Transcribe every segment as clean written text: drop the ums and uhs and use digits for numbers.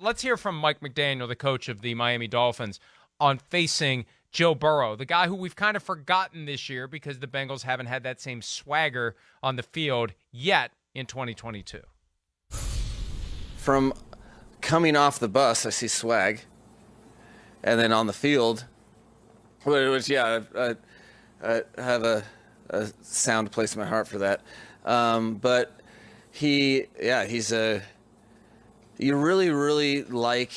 let's hear from Mike McDaniel, the coach of the Miami Dolphins, on facing Joe Burrow, the guy who we've kind of forgotten this year because the Bengals haven't had that same swagger on the field yet in 2022. From coming off the bus, I see swag. And then on the field, which, yeah, I have a sound place in my heart for that. But you really, really like,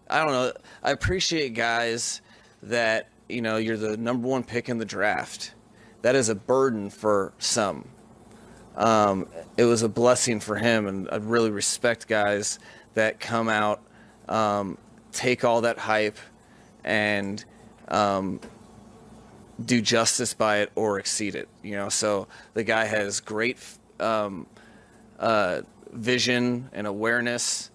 I don't know, I appreciate guys that, you're the number one pick in the draft. That is a burden for some. It was a blessing for him, and I really respect guys that come out, take all that hype, and do justice by it or exceed it. So the guy has great vision and awareness.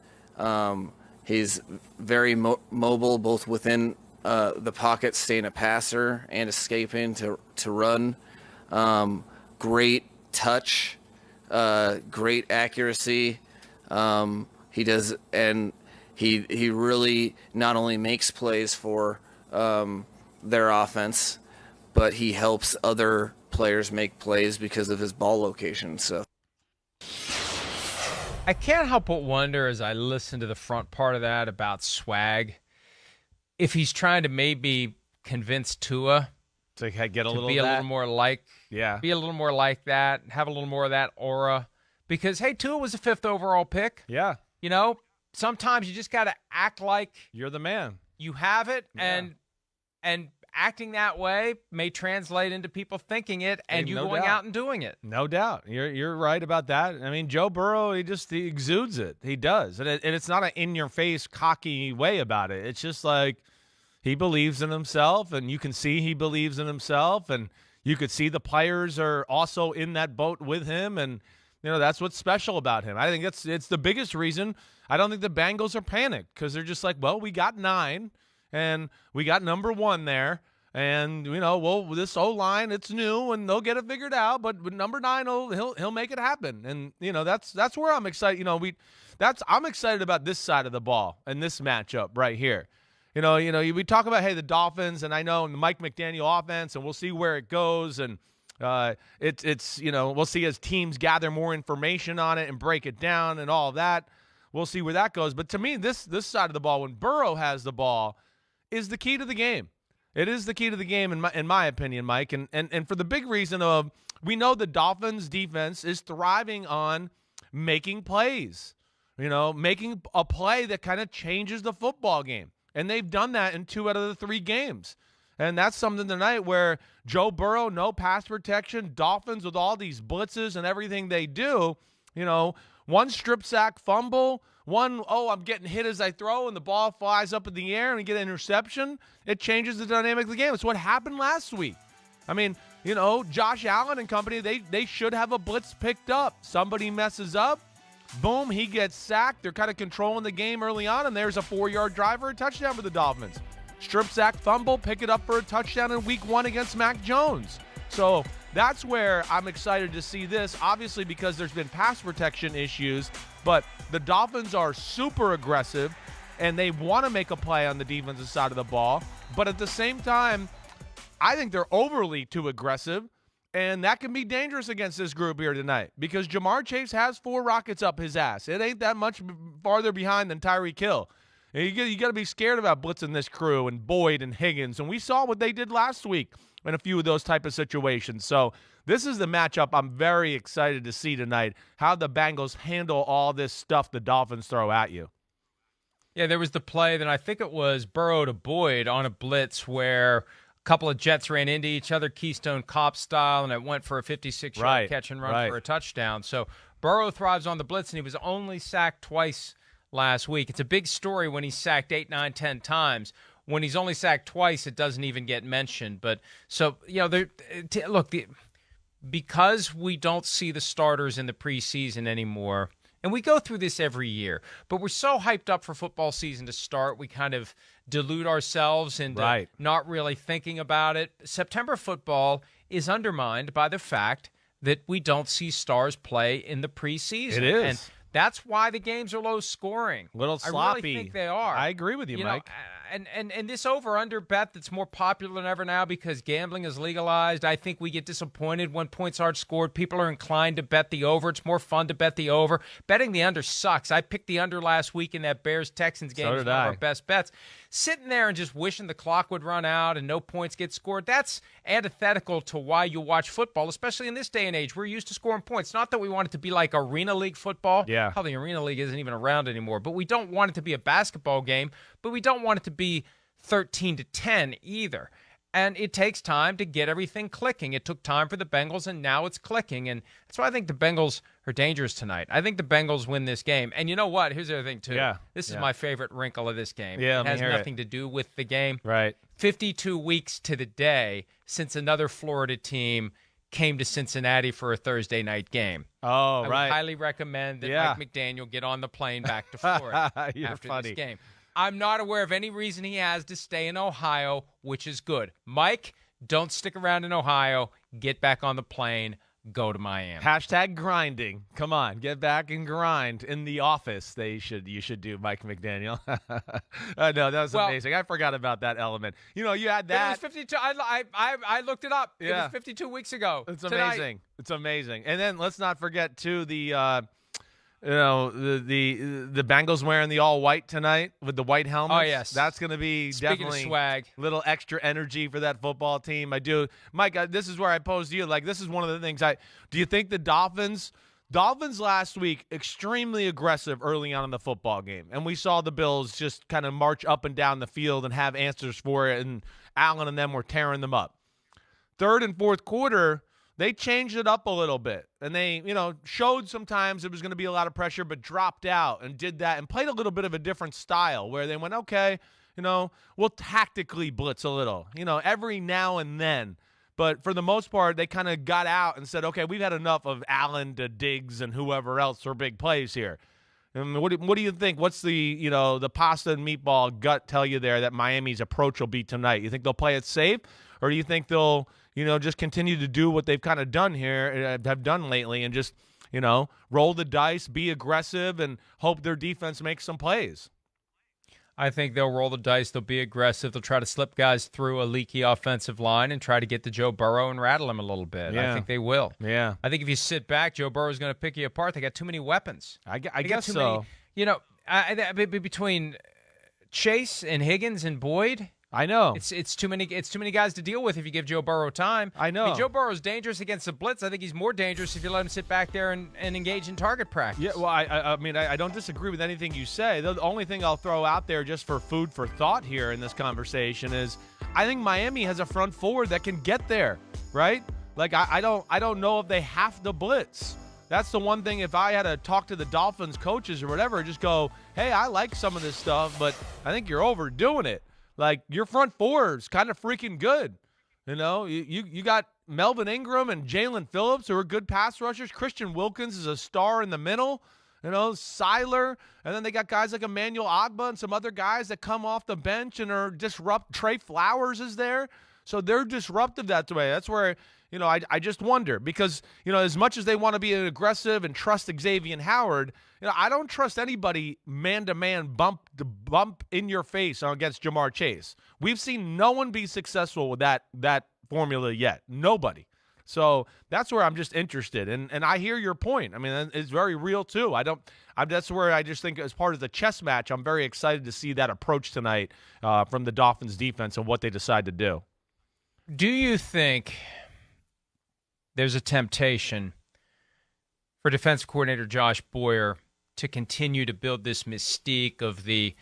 He's very mobile, both within the pocket, staying a passer and escaping to run. Great touch, great accuracy. He does, and he really not only makes plays for their offense, but he helps other players make plays because of his ball location. So I can't help but wonder as I listen to the front part of that about swag, if he's trying to maybe convince Tua to get a little be a little more like, be a little more like that, have a little more of that aura. Because hey, Tua was a 5th overall pick. Yeah, sometimes you just got to act like you're the man. You have it, and acting that way may translate into people thinking it and you going out and doing it. No doubt. You're right about that. I mean, Joe Burrow, he exudes it. He does. And it's not an in-your-face, cocky way about it. It's just like he believes in himself, and you can see he believes in himself, and you could see the players are also in that boat with him, and that's what's special about him. I think it's the biggest reason. I don't think the Bengals are panicked because they're just like, well, we got 9, and we got number 1 there. And, this O-line, it's new, and they'll get it figured out. But with number 9, he'll make it happen. And, that's where I'm excited. I'm excited about this side of the ball and this matchup right here. We talk about, hey, the Dolphins, and I know the Mike McDaniel offense, and we'll see where it goes. And we'll see as teams gather more information on it and break it down and all of that. We'll see where that goes. But to me, this side of the ball, when Burrow has the ball, is the key to the game. It is the key to the game, in my opinion, Mike. And for the big reason of we know the Dolphins' defense is thriving on making plays, making a play that kind of changes the football game. And they've done that in 2 out of the 3 games. And that's something tonight where Joe Burrow, no pass protection, Dolphins with all these blitzes and everything they do, one strip sack fumble, one, I'm getting hit as I throw, and the ball flies up in the air and we get an interception. It changes the dynamic of the game. It's what happened last week. I mean, Josh Allen and company, they should have a blitz picked up. Somebody messes up, boom, he gets sacked. They're kind of controlling the game early on, and there's a 4-yard drive or a touchdown for the Dolphins. Strip sack fumble, pick it up for a touchdown in week 1 against Mac Jones. So that's where I'm excited to see this, obviously because there's been pass protection issues, but the Dolphins are super aggressive, and they want to make a play on the defensive side of the ball. But at the same time, I think they're overly too aggressive, and that can be dangerous against this group here tonight because Jamar Chase has 4 rockets up his ass. It ain't that much farther behind than Tyreek Hill. You got to be scared about blitzing this crew and Boyd and Higgins, and we saw what they did last week in a few of those type of situations. So this is the matchup I'm very excited to see tonight, how the Bengals handle all this stuff the Dolphins throw at you. Yeah, there was the play that I think it was Burrow to Boyd on a blitz where a couple of Jets ran into each other, Keystone Cop style, and it went for a 56-yard catch and run for a touchdown. So Burrow thrives on the blitz, and he was only sacked twice last week. It's a big story when he's sacked 8, 9, 10 times. When he's only sacked twice, it doesn't even get mentioned. But so, because we don't see the starters in the preseason anymore, and we go through this every year, but we're so hyped up for football season to start, we kind of delude ourselves into not really thinking about it. September football is undermined by the fact that we don't see stars play in the preseason. It is. And That's why the games are low scoring. A little sloppy. I really think they are. I agree with you, Mike. And this over-under bet that's more popular than ever now because gambling is legalized, I think we get disappointed when points aren't scored. People are inclined to bet the over. It's more fun to bet the over. Betting the under sucks. I picked the under last week in that Bears-Texans game. So It was did one of I. our best bets. Sitting there and just wishing the clock would run out and no points get scored, that's antithetical to why you watch football, especially in this day and age. We're used to scoring points. Not that we want it to be like Arena League football. Yeah. Hell, the Arena League isn't even around anymore. But we don't want it to be a basketball game, but we don't want it to be 13-10 either. And it takes time to get everything clicking. It took time for the Bengals, and now it's clicking. And that's why I think the Bengals are dangerous tonight. I think the Bengals win this game. And you know what? Here's the other thing, too. Yeah. This is my favorite wrinkle of this game. Yeah, it has nothing to do with the game. Right. 52 weeks to the day since another Florida team came to Cincinnati for a Thursday night game. Oh, I right. would highly recommend that Mike McDaniel get on the plane back to Florida after this game. I'm not aware of any reason he has to stay in Ohio, which is good. Mike, don't stick around in Ohio. Get back on the plane. Go to Miami. Hashtag grinding. Come on, get back and grind in the office. You should do, Mike McDaniel. No, that was amazing. I forgot about that element. You had that. It was 52. I looked it up. Yeah. It was 52 weeks ago. It's tonight. amazing. It's amazing. And then let's not forget too the the Bengals wearing the all white tonight with the white helmets. Oh yes, that's going to be definitely of swag. Little extra energy for that football team. I do, Mike. This is where I posed to you. Like, this is one of the things. Do you think the Dolphins last week extremely aggressive early on in the football game, and we saw the Bills just kind of march up and down the field and have answers for it, and Allen and them were tearing them up. Third and fourth quarter, they changed it up a little bit, and they, showed sometimes it was going to be a lot of pressure, but dropped out and did that and played a little bit of a different style where they went, okay, we'll tactically blitz a little, every now and then. But for the most part, they kind of got out and said, okay, we've had enough of Allen to Diggs and whoever else for big plays here. And what do you think? What's the, the pasta and meatball gut tell you there that Miami's approach will be tonight? You think they'll play it safe, or do you think they'll just continue to do what they've kind of done here, have done lately, and just, roll the dice, be aggressive, and hope their defense makes some plays? I think they'll roll the dice. They'll be aggressive. They'll try to slip guys through a leaky offensive line and try to get to Joe Burrow and rattle him a little bit. Yeah. I think they will. Yeah. I think if you sit back, Joe Burrow's going to pick you apart. They got too many weapons. I guess so. Between Chase and Higgins and Boyd, I know. It's too many guys to deal with if you give Joe Burrow time. I know. Joe Burrow's dangerous against the blitz. I think he's more dangerous if you let him sit back there and engage in target practice. Yeah, well, I don't disagree with anything you say. The only thing I'll throw out there just for food for thought here in this conversation is I think Miami has a front forward that can get there, right? Like, I don't know if they have to blitz. That's the one thing. If I had to talk to the Dolphins coaches or whatever, just go, hey, I like some of this stuff, but I think you're overdoing it. Like, your front four is kind of freaking good. You got Melvin Ingram and Jalen Phillips, who are good pass rushers. Christian Wilkins is a star in the middle. Seiler. And then they got guys like Emmanuel Ogbah and some other guys that come off the bench and are disrupt. Trey Flowers is there. So they're disruptive that way. That's where, I just wonder because, as much as they want to be aggressive and trust Xavier Howard, I don't trust anybody man-to-man bump in your face against Jamar Chase. We've seen no one be successful with that formula yet. Nobody. So that's where I'm just interested. And I hear your point. I mean, it's very real too. That's where I just think as part of the chess match, I'm very excited to see that approach tonight from the Dolphins defense and what they decide to do. Do you think there's a temptation for defense coordinator Josh Boyer to continue to build this mystique of the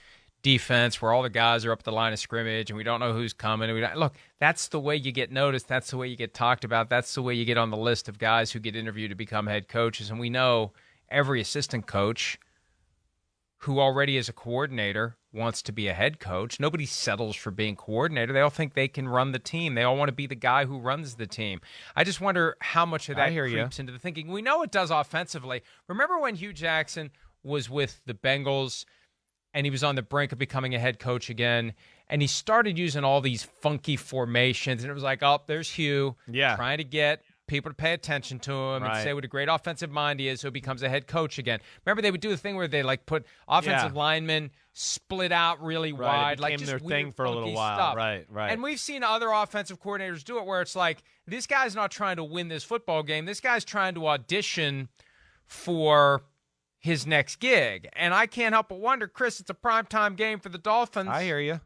defense where all the guys are up the line of scrimmage and we don't know who's coming? Look, that's the way you get noticed. That's the way you get talked about. That's the way you get on the list of guys who get interviewed to become head coaches. And we know every assistant coach who already is a coordinator wants to be a head coach. Nobody settles for being coordinator. They all think they can run the team. They all want to be the guy who runs the team. I just wonder how much of that creeps into the thinking. We know it does offensively. Remember when Hugh Jackson was with the Bengals and he was on the brink of becoming a head coach again, and he started using all these funky formations, and it was like, oh, there's Hugh trying to get people to pay attention to him and say what a great offensive mind he is, so he becomes a head coach again. Remember, they would do the thing where they like put offensive linemen split out really wide, like just their weird, thing for a little while. Stuff. Right. And we've seen other offensive coordinators do it where it's like, this guy's not trying to win this football game. This guy's trying to audition for his next gig. And I can't help but wonder, Chris, it's a primetime game for the Dolphins. I hear you.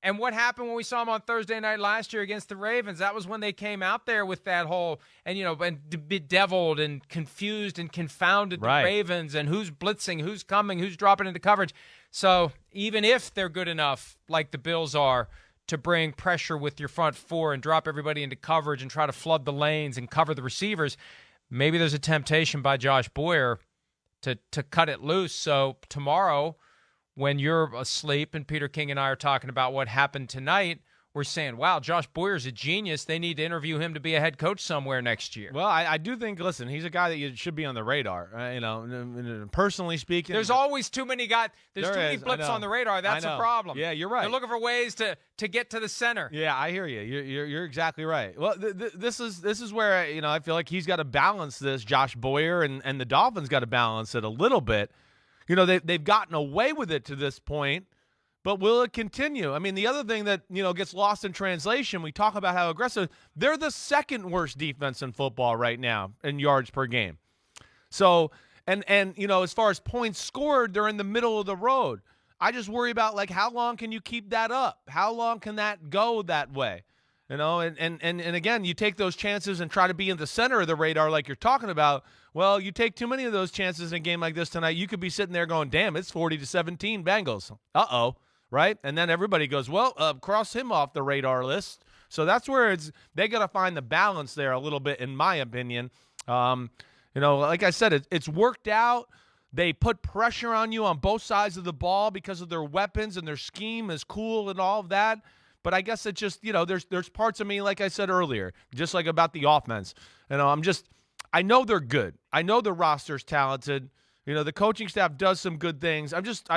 And what happened when we saw them on Thursday night last year against the Ravens? That was when they came out there with that whole, and bedeviled and confused and confounded the Ravens, and who's blitzing, who's coming, who's dropping into coverage. So even if they're good enough, like the Bills are, to bring pressure with your front four and drop everybody into coverage and try to flood the lanes and cover the receivers, maybe there's a temptation by Josh Boyer to cut it loose. So tomorrow, when you're asleep and Peter King and I are talking about what happened tonight, we're saying, wow, Josh Boyer's a genius. They need to interview him to be a head coach somewhere next year. Well, I do think, listen, he's a guy that should be on the radar. Personally speaking. There's always too many guys. There's too many blips on the radar. That's a problem. Yeah, you're right. They're looking for ways to get to the center. Yeah, I hear you. You're exactly right. Well, this is where, I feel like he's got to balance this, Josh Boyer, and the Dolphins got to balance it a little bit. They've gotten away with it to this point, but will it continue? I mean, the other thing that, gets lost in translation, we talk about how aggressive. They're the second worst defense in football right now in yards per game. So, and as far as points scored, they're in the middle of the road. I just worry about, how long can you keep that up? How long can that go that way? And again, you take those chances and try to be in the center of the radar like you're talking about. Well, you take too many of those chances in a game like this tonight, you could be sitting there going, damn, it's 40-17 Bengals. Uh-oh, right? And then everybody goes, well, cross him off the radar list. So that's where they got to find the balance there a little bit, in my opinion. Like I said, it's worked out. They put pressure on you on both sides of the ball because of their weapons, and their scheme is cool and all of that. But I guess it's just, there's parts of me, like I said earlier, just like about the offense. I know they're good. I know the roster's talented. The coaching staff does some good things. I'm just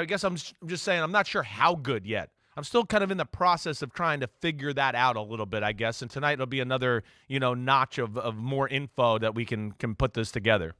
saying I'm not sure how good yet. I'm still kind of in the process of trying to figure that out a little bit, I guess. And tonight will be another, notch of more info that we can put this together.